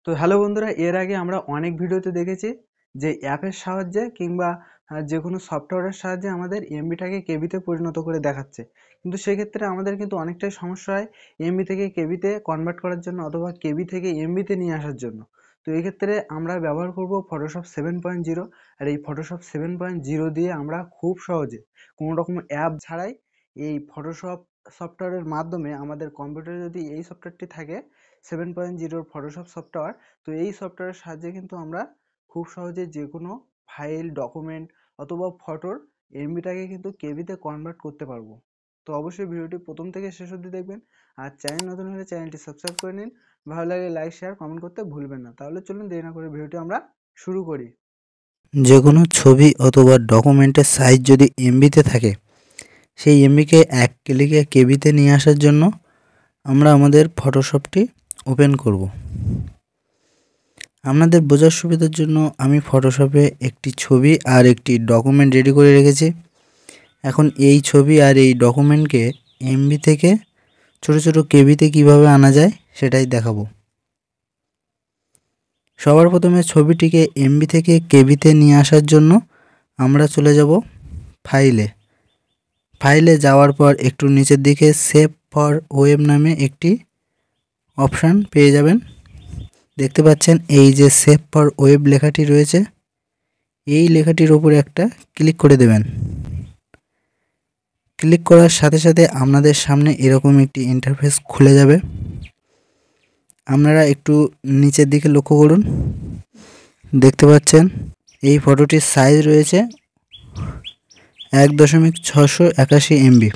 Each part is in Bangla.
তো হ্যালো বন্ধুরা, এর আগে আমরা অনেক ভিডিওতে দেখেছি যে অ্যাপের সাহায্যে কিংবা যে কোনো সফটওয়্যারের সাহায্যে আমাদের এমবিটাকে কেবিতে পরিণত করে দেখাচ্ছে। কিন্তু সেক্ষেত্রে আমাদের কিন্তু অনেকটাই সমস্যা হয় এমবি থেকে কেবিতে কনভার্ট করার জন্য অথবা কেবি থেকে এমবিতে নিয়ে আসার জন্য। তো এক্ষেত্রে আমরা ব্যবহার করব ফটোশপ 7.0। আর এই ফটোশপ 7.0 দিয়ে আমরা খুব সহজে কোনো রকম অ্যাপ ছাড়াই এই ফটোশপ সফটওয়্যারের মাধ্যমে আমাদের কম্পিউটারে যদি এই সফটওয়্যারটি থাকে 7.0 ফটোশপ সফটওয়্যার, তো এই সফটওয়্যারের সাহায্যে কিন্তু আমরা খুব সহজে যে কোনো ফাইল, ডকুমেন্ট অথবা ফটোর এমবিটাকে কিন্তু কেবিতে কনভার্ট করতে পারবো। তো অবশ্যই ভিডিওটি প্রথম থেকে শেষ অবধি দেখবেন। আর চ্যানেল নতুন হলে চ্যানেলটি সাবস্ক্রাইব করে নিন। ভালো লাগলে লাইক, শেয়ার, কমেন্ট করতে ভুলবেন না। তাহলে চলুন দেরি না করে ভিডিওটি আমরা শুরু করি। যে কোনো ছবি অথবা ডকুমেন্টের সাইজ যদি এমবিতে থাকে, সেই এমবিকে এক ক্লিকে কেবিতে নিয়ে আসার জন্য আমরা আমাদের ফটোশপটি ওপেন করব। আপনাদের বোঝার সুবিধার জন্য আমি ফটোশপে একটি ছবি আর একটি ডকুমেন্ট রেডি করে রেখেছি। এখন এই ছবি আর এই ডকুমেন্টকে এমবি থেকে ছোট ছোট কেবিতে কিভাবে আনা যায় সেটাই দেখাবো। সবার প্রথমে ছবিটিকে এমবি থেকে কেবিতে নিয়ে আসার জন্য আমরা চলে যাব ফাইলে যাওয়ার পর একটু নিচের দিকে সেভ ফর ওয়েব নামে একটি অপশান পেয়ে যাবেন। দেখতে পাচ্ছেন এই যে সেভ ফর ওয়েব লেখাটি রয়েছে, এই লেখাটির উপরে একটা ক্লিক করে দেবেন। ক্লিক করার সাথে সাথে আপনাদের সামনে এরকম একটি ইন্টারফেস খুলে যাবে। আপনারা একটু নিচের দিকে লক্ষ্য করুন, দেখতে পাচ্ছেন এই ফটোটির সাইজ রয়েছে 1.681 এমবি।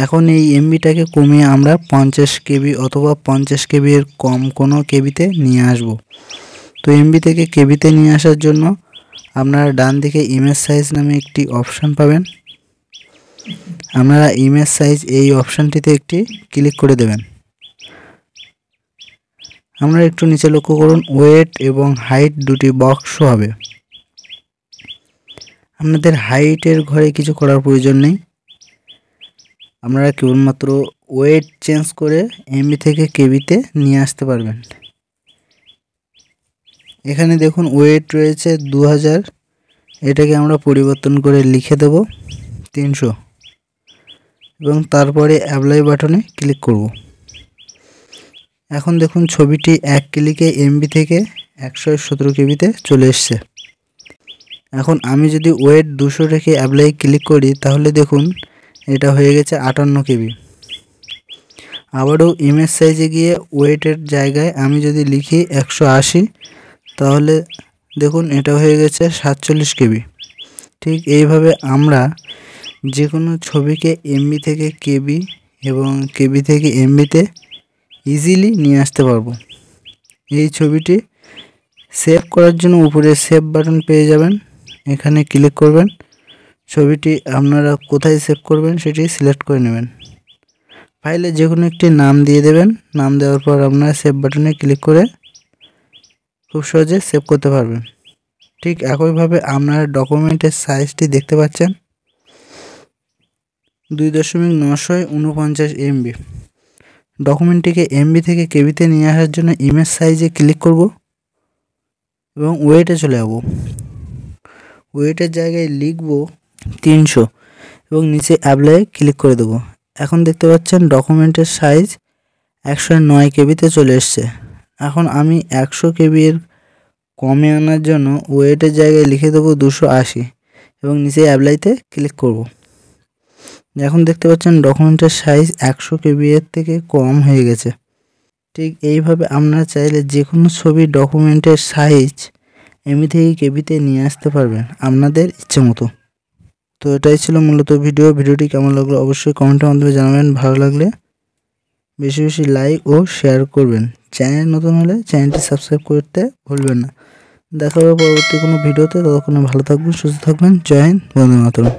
এখন এই এমবিটাকে কমিয়ে আমরা 50 কেবি অথবা 50 কেবি এর কম কোনো কেবিতে নিয়ে আসব। তো এমবি থেকে কেবিতে নিয়ে আসার জন্য আপনারা ডান দিকে ইমেজ সাইজ নামে একটি অপশান পাবেন। আপনারা ইমেজ সাইজ এই অপশানটিতে একটি ক্লিক করে দেবেন। আপনারা একটু নিচে লক্ষ্য করুন, ওয়েট এবং হাইট দুটি বক্স হবে। আপনাদের হাইটের ঘরে কিছু করার প্রয়োজন নেই, আপনারা কেবলমাত্র ওয়েট চেঞ্জ করে এমবি থেকে কেবিতে নিয়ে আসতে পারবেন। এখানে দেখুন ওয়েট রয়েছে 2000, এটাকে আমরা পরিবর্তন করে লিখে দেব 300 এবং তারপরে অ্যাপ্লাই বাটনে ক্লিক করব। এখন দেখুন ছবিটি এক ক্লিকে এমবি থেকে 117 কেবিতে চলে এসছে। এখন আমি যদি ওয়েট 200 রেখে অ্যাপ্লাই ক্লিক করি তাহলে দেখুন এটা হয়ে গেছে 58 কেবি। আবারও ইমেজ সাইজে গিয়ে ওয়েটের জায়গায় আমি যদি লিখি 180 তাহলে দেখুন এটা হয়ে গেছে 47 কেবি। ঠিক এইভাবে আমরা যে কোনো ছবিকে এমবি থেকে কেবি এবং কেবি থেকে এমবিতে ইজিলি নিয়ে আসতে পারবো। এই ছবিটি সেভ করার জন্য উপরে সেভ বাটন পেয়ে যাবেন, এখানে ক্লিক করবেন। ছবিটি আপনারা কোথায় সেভ করবেন সেটি সিলেক্ট করে নেবেন। ফাইলে যে কোনো একটি নাম দিয়ে দেবেন, নাম দেওয়ার পর আপনারা সেভ বাটনে ক্লিক করে খুব সহজে সেভ করতে পারবেন। ঠিক একইভাবে আপনারা ডকুমেন্টের সাইজটি দেখতে পাচ্ছেন 2.949 এমবি। ডকুমেন্টটিকে এমবি থেকে কেবিতে নিয়ে আসার জন্য ইমেজ সাইজে ক্লিক করব এবং ওয়েটে চলে যাব। ওয়েটের জায়গায় লিখব 300 এবং নিচে অ্যাপ্লাই ক্লিক করে দেব। এখন দেখতে পাচ্ছেন ডকুমেন্টের সাইজ 109 কেবিতে চলে এসছে। এখন আমি 100 কেবি এর কমে আনার জন্য ওয়েটের জায়গায় লিখে দেবো 280 এবং নিচে অ্যাপ্লাইতে ক্লিক করব। এখন দেখতে পাচ্ছেন ডকুমেন্টের সাইজ 100 কেবি এর থেকে কম হয়ে গেছে। ঠিক এইভাবে আপনারা চাইলে যে কোনো ছবি ডকুমেন্টের সাইজ এমবি থেকে কেবিতে নিয়ে আসতে পারবেন আপনাদের ইচ্ছে মতো। তো এটাই ছিল মূলত ভিডিওটি কেমন লাগলো অবশ্যই কমেন্টের মাধ্যমে জানাবেন। ভালো লাগলে বেশি বেশি লাইক ও শেয়ার করবেন। চ্যানেল নতুন হলে চ্যানেলটি সাবস্ক্রাইব করতে ভুলবেন না। দেখা হবে পরবর্তী কোনো ভিডিওতে। ততক্ষণে ভালো থাকবেন, সুস্থ থাকবেন। জয় হিন্দ, বন্দে মাতরম।